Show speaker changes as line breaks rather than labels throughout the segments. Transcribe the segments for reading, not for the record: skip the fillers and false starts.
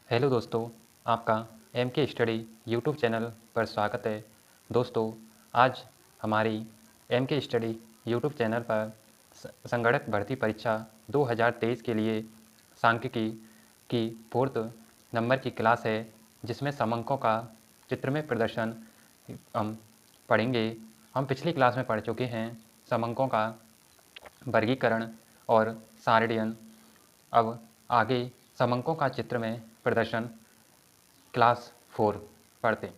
Hello दोस्तों, आपका M के स्टडी यूट्यूब चैनल पर स्वागत है। दोस्तों, आज हमारी एम के स्टडी यूट्यूब चैनल पर संगणक भर्ती परीक्षा 2023 के लिए सांख्यिकी की 4th नंबर की क्लास है, जिसमें समंकों का चित्रमय प्रदर्शन हम पढ़ेंगे। हम पिछली क्लास में पढ़ चुके हैं समंकों का वर्गीकरण और सारणीयन। अब आगे समंकों का चित्रमय प्रदर्शन क्लास 4 पढ़ते।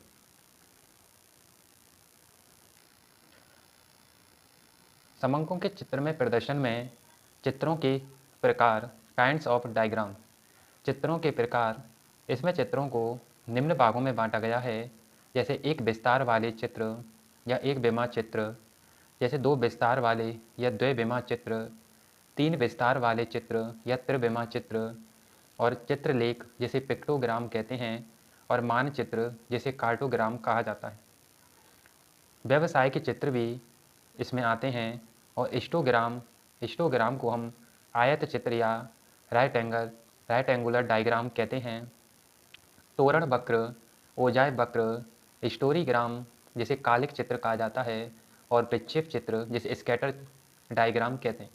समंकों के चित्रमय प्रदर्शन में चित्रों के प्रकार, काइंड्स ऑफ डायग्राम। चित्रों के प्रकार, इसमें चित्रों को निम्न भागों में बांटा गया है, जैसे एक विस्तार वाले चित्र या एक विमा चित्र, जैसे दो विस्तार वाले या द्विविमा चित्र, तीन विस्तार वाले चित्र या त्रिविमा चित्र, और चित्रलेख जिसे पिक्टोग्राम कहते हैं, और मानचित्र जिसे कार्टोग्राम कहा जाता है। व्यवसाय के चित्र भी इसमें आते हैं, और हिस्टोग्राम को हम आयत चित्र या राइट एंगुलर डायग्राम कहते हैं। तोरण वक्र, ओजाय वक्र, हिस्टोरीग्राम जिसे कालिक चित्र कहा जाता है, और विक्षेप चित्र जिसे स्कैटर डायग्राम कहते हैं।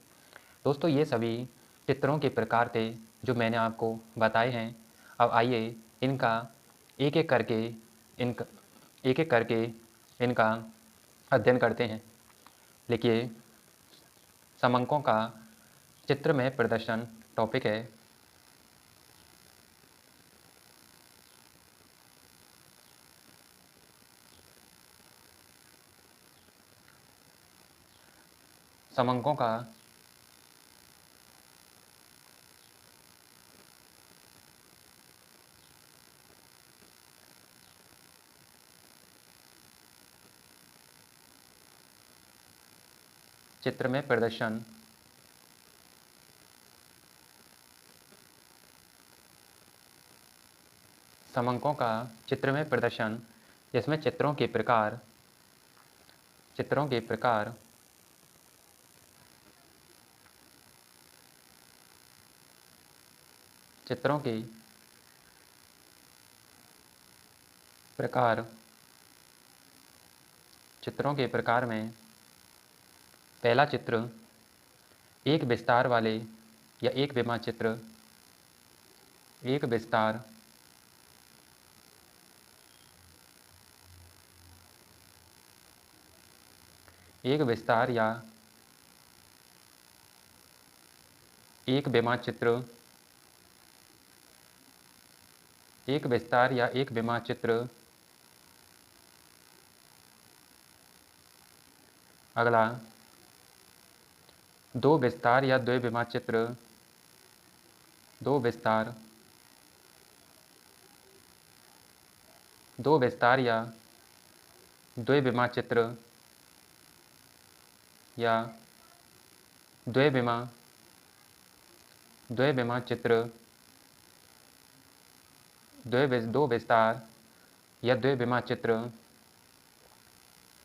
दोस्तों, ये सभी चित्रों के प्रकार थे जो मैंने आपको बताए हैं। अब आइए इनका एक एक करके इनका अध्ययन करते हैं। लिखिए, समंकों का चित्र में प्रदर्शन टॉपिक है। समंकों का चित्र में प्रदर्शन। समंकों का चित्र में प्रदर्शन, जिसमें चित्रों के प्रकार चित्रों के प्रकार चित्रों के प्रकार चित्रों के प्रकार में पहला चित्र एक विस्तार वाले या एक विमा चित्र, एक विस्तार एक विस्तार या एक विमा चित्र, एक विस्तार या एक विमा चित्र। अगला, दो विस्तार या द्विविमा चित्र, दो विस्तार या द्विविमा चित्र या द्विविमा चित्र, दो विस्तार या द्विविमा चित्र।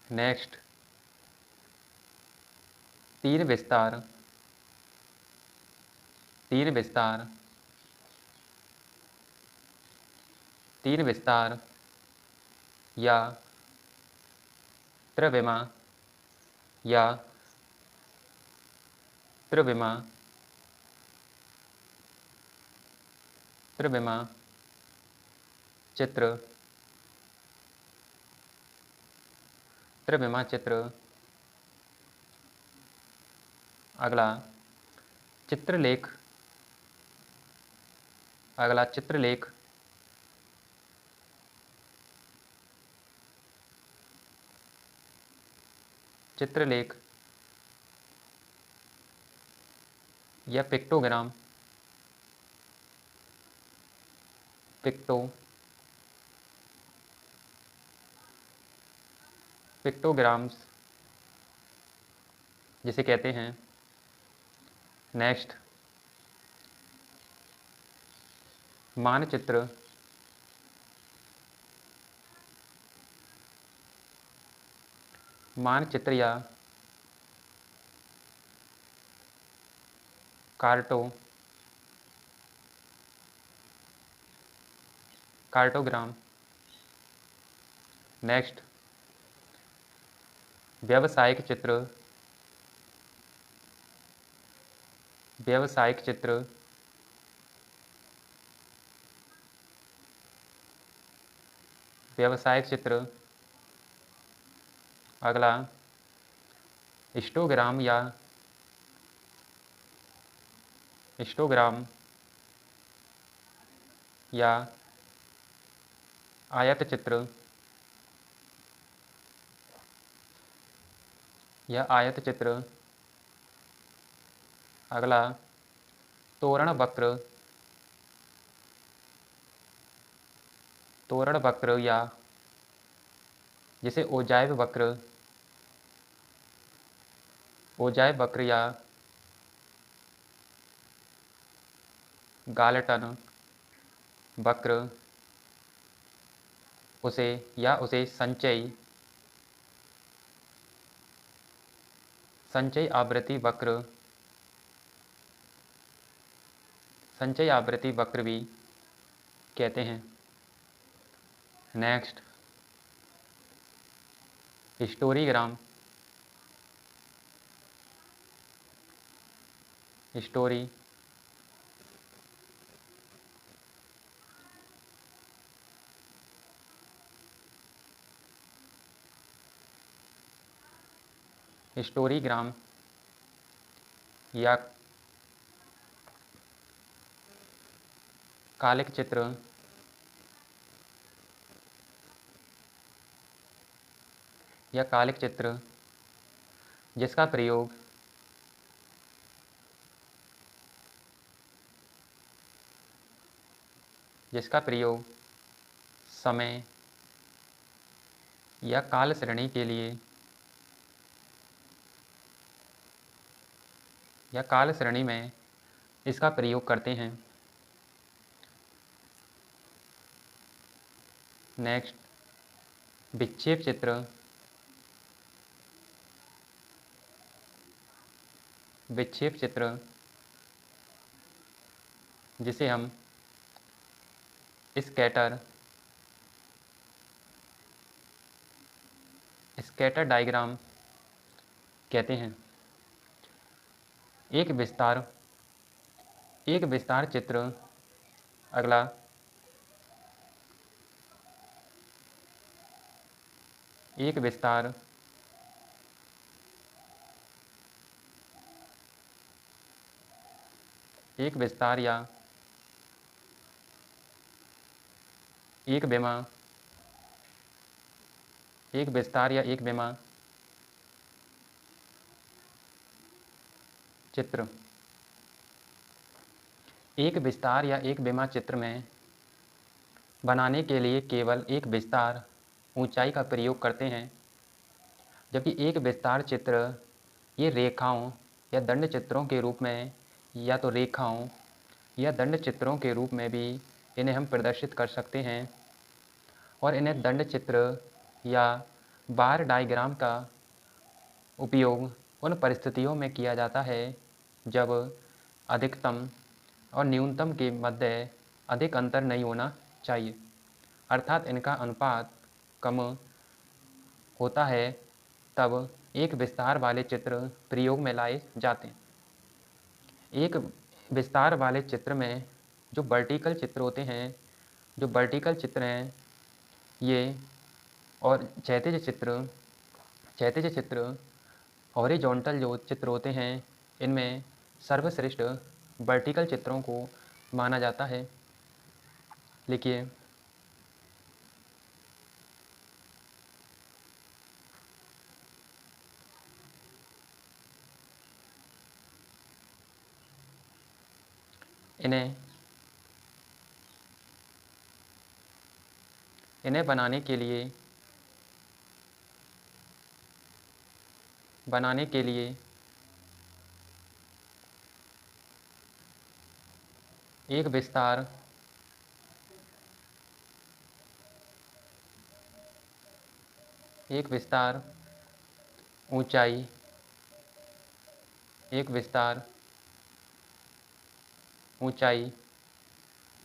नेक्स्ट, तीन विस्तार या त्रिविमा चित्र, अगला चित्रलेख या पिक्टोग्राम, पिक्टोग्राम्स जिसे कहते हैं। नेक्स्ट, मानचित्र या कार्टोग्राम। नेक्स्ट, व्यावसायिक चित्र। व्यावसायिक चित्र, व्यावसायिक चित्र। अगला, हिस्टोग्राम या हिस्टोग्राम या आयत चित्र या आयत चित्र। अगला, तोरण वक्र। तोरण वक्र या जिसे ओजाइव वक्र, ओजाइव वक्र या गालटन वक्र, उसे संचयी आवृत्ति वक्र, संचयी आवृत्ति वक्र भी कहते हैं। नेक्स्ट, हिस्टोरीग्राम। हिस्टोरी, हिस्टोरीग्राम या कालिक चित्र, या कालिक चित्र जिसका प्रयोग समय या काल श्रेणी के लिए या काल श्रेणी में इसका प्रयोग करते हैं। नेक्स्ट, विक्षेप चित्र। विक्षेप चित्र जिसे हम स्कैटर डायग्राम कहते हैं। एक विस्तार चित्र। अगला, एक विस्तार या एक विमा, एक विस्तार या एक विमा चित्र। एक विस्तार या एक विमा चित्र में बनाने के लिए केवल एक विस्तार ऊंचाई का प्रयोग करते हैं, जबकि एक विस्तार चित्र ये रेखाओं या दंड चित्रों के रूप में या तो रेखाओं या दंड चित्रों के रूप में भी इन्हें हम प्रदर्शित कर सकते हैं। और इन्हें दंड चित्र या बार डायग्राम का उपयोग उन परिस्थितियों में किया जाता है जब अधिकतम और न्यूनतम के मध्य अधिक अंतर नहीं होना चाहिए, अर्थात इनका अनुपात कम होता है, तब एक विस्तार वाले चित्र प्रयोग में लाए जाते हैं। एक विस्तार वाले चित्र में जो वर्टिकल चित्र होते हैं, जो वर्टिकल चित्र हैं ये, और क्षैतिज चित्र हॉरिजॉन्टल जो चित्र होते हैं, इनमें सर्वश्रेष्ठ वर्टिकल चित्रों को माना जाता है। लिखिए, इन्हें बनाने के लिए एक विस्तार ऊंचाई,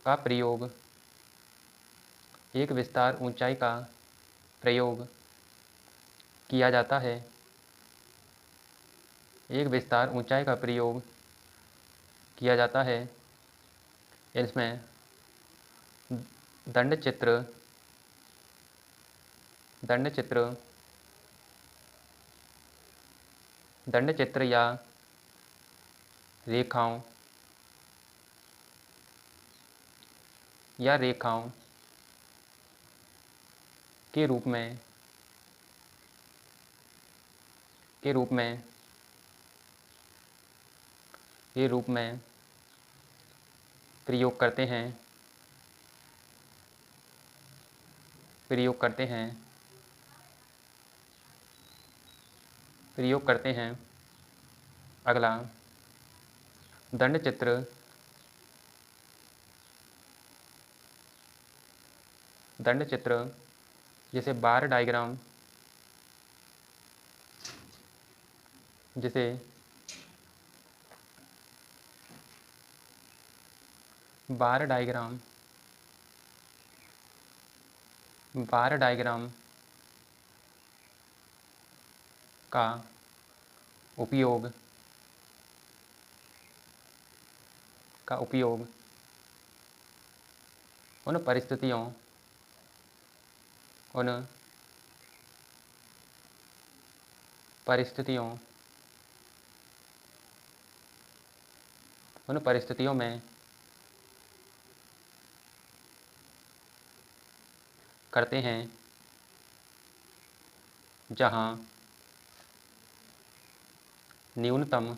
का प्रयोग एक विस्तार ऊंचाई का प्रयोग किया जाता है। एक विस्तार ऊंचाई का प्रयोग किया जाता है। इसमें दंड चित्र या रेखाओं के रूप में प्रयोग करते हैं। अगला दंड चित्र जिसे बार डायग्राम का उपयोग उन परिस्थितियों में करते हैं जहां न्यूनतम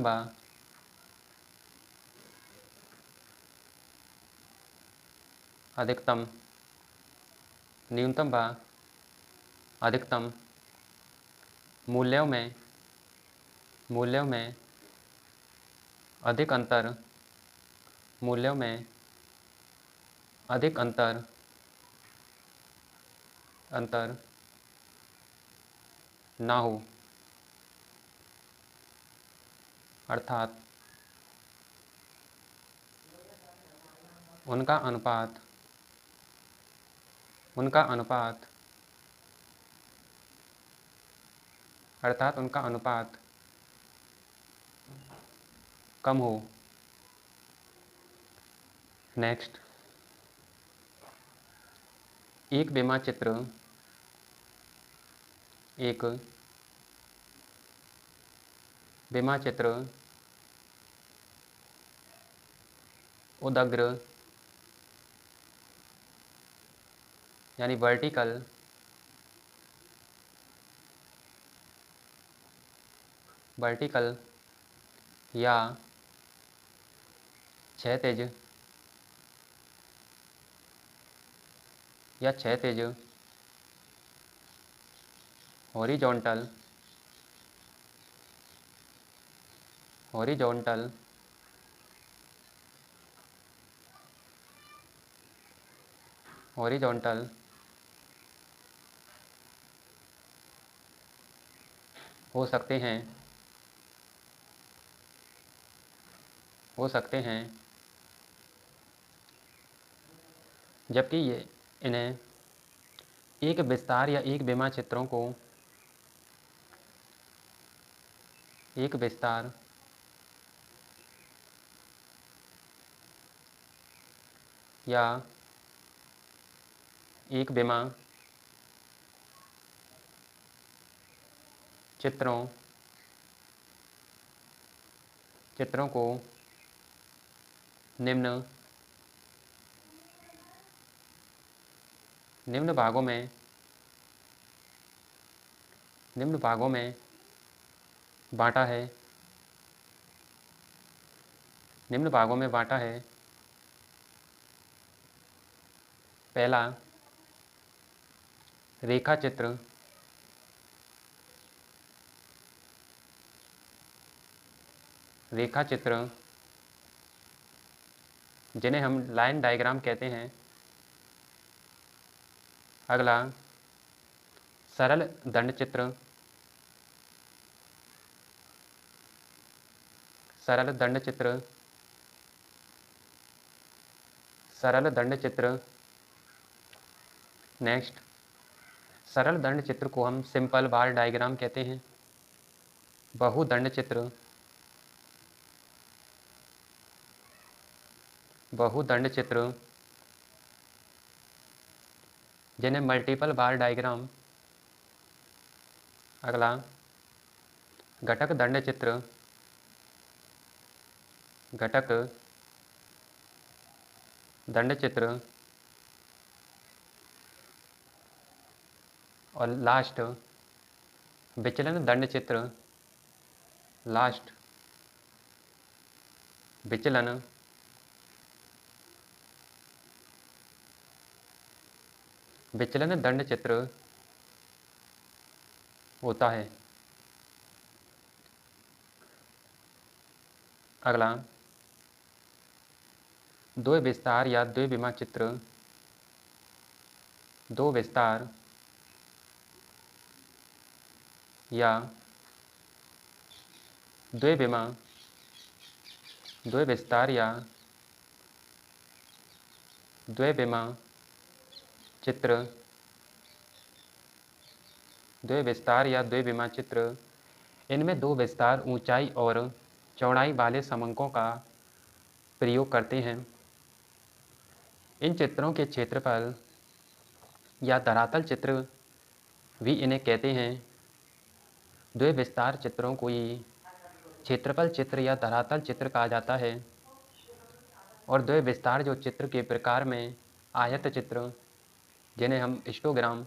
व अधिकतम मूल्यों में अधिक अंतर ना हो, अर्थात उनका अनुपात कम हो। नेक्स्ट, एक बेमा चित्र उदग्र यानी वर्टिकल या क्षैतिज हॉरिजॉन्टल हो सकते हैं, जबकि इन्हें एक विस्तार या एक बेमा चित्रों को एक विस्तार या एक बेमा चित्रों को निम्न भागों में बांटा है। पहला रेखा चित्र, जिन्हें हम लाइन डायग्राम कहते हैं। अगला सरल दंड चित्र सरल दंड चित्र। नेक्स्ट, सरल दंड चित्र को हम सिंपल बार डायग्राम कहते हैं। बहुदंड चित्र, बहुदंड चित्र जिन्हें मल्टीपल बार डायग्राम। अगला, घटक दंड चित्र, घटक दंड चित्र। और लास्ट, विचलन दंड चित्र, लास्ट विचलन विचलन दंड चित्र होता है। अगला, दो विस्तार या द्विविमा चित्र, दो विस्तार या द्विविमा, द्विविस्तार या द्विविमा चित्र, द्विविस्तार या द्विविमा चित्र। इनमें दो विस्तार ऊंचाई और चौड़ाई वाले समंकों का प्रयोग करते हैं। इन चित्रों के क्षेत्रफल या धरातल चित्र भी इन्हें कहते हैं। द्विविस्तार चित्रों को ही क्षेत्रफल चित्र या धरातल चित्र कहा जाता है। और द्विविस्तार जो चित्र के प्रकार में आयत चित्र, जिन्हें हम हिस्टोग्राम,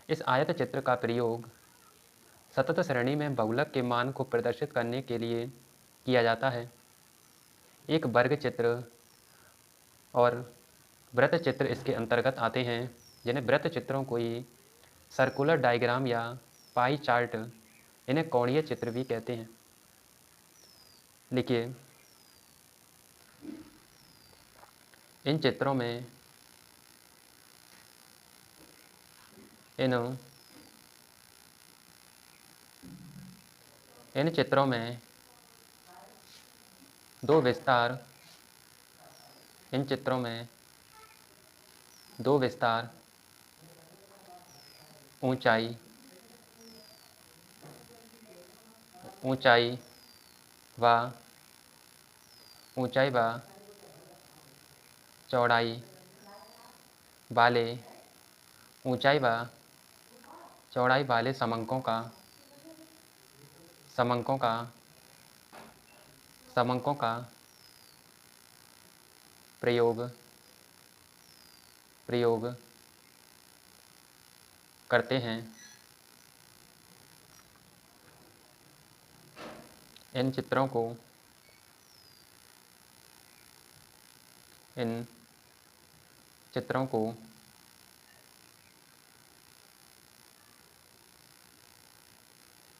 इस आयत चित्र का प्रयोग सतत श्रेणी में बहुलक के मान को प्रदर्शित करने के लिए किया जाता है। एक वर्ग चित्र और वृत्त चित्र इसके अंतर्गत आते हैं, जिन्हें वृत्त चित्रों को ही सर्कुलर डायग्राम या पाई चार्ट, इन्हें कोणीय चित्र भी कहते हैं। लिखिए, इन चित्रों में इन चित्रों में दो विस्तार, इन चित्रों में दो विस्तार, ऊंचाई ऊंचाई व चौड़ाई वाले ऊंचाई व चौड़ाई वाले समंकों का प्रयोग करते हैं।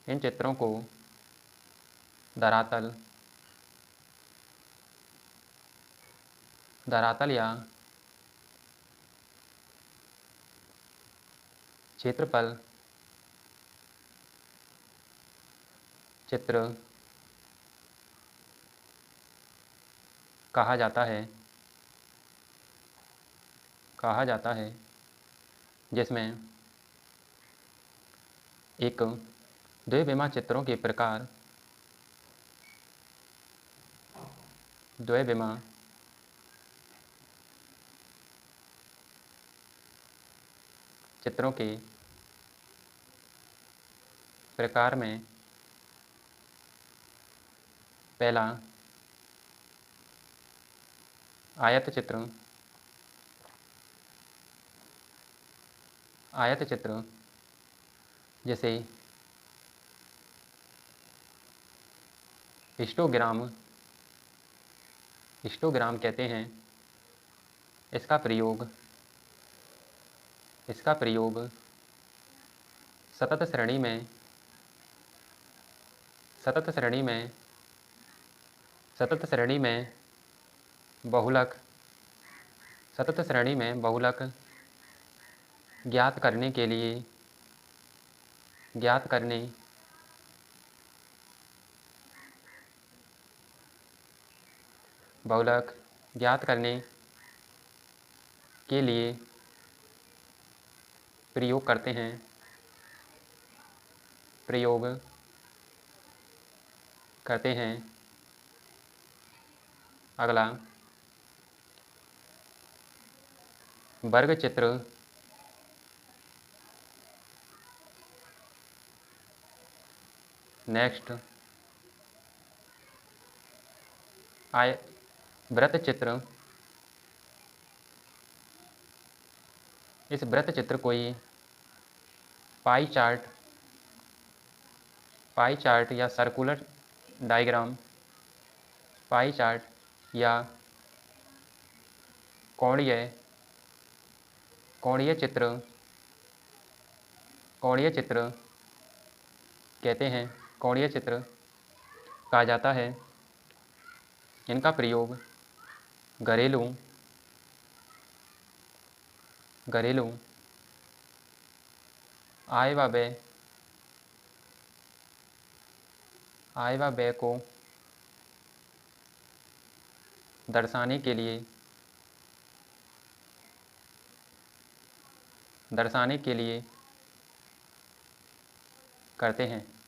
इन चित्रों को धरातल या क्षेत्रफल चित्र कहा जाता है, जिसमें एक द्विविमा चित्रों के प्रकार, द्विविमा चित्रों के प्रकार में पहला आयत चित्र जिसे हिस्टोग्राम कहते हैं। इसका प्रयोग सतत श्रेणी में बहुलक ज्ञात करने के लिए प्रयोग करते हैं। प्रयोग करते हैं। अगला, वर्ग चित्र नेक्स्ट, वृत्त चित्र। इस वृत्त चित्र को ही पाई चार्ट या सर्कुलर डायग्राम, पाई चार्ट या कोणीय चित्र कहते हैं, कोणीय चित्र कहा जाता है। इनका प्रयोग घरेलू आय व व्यय को दर्शाने के लिए करते हैं।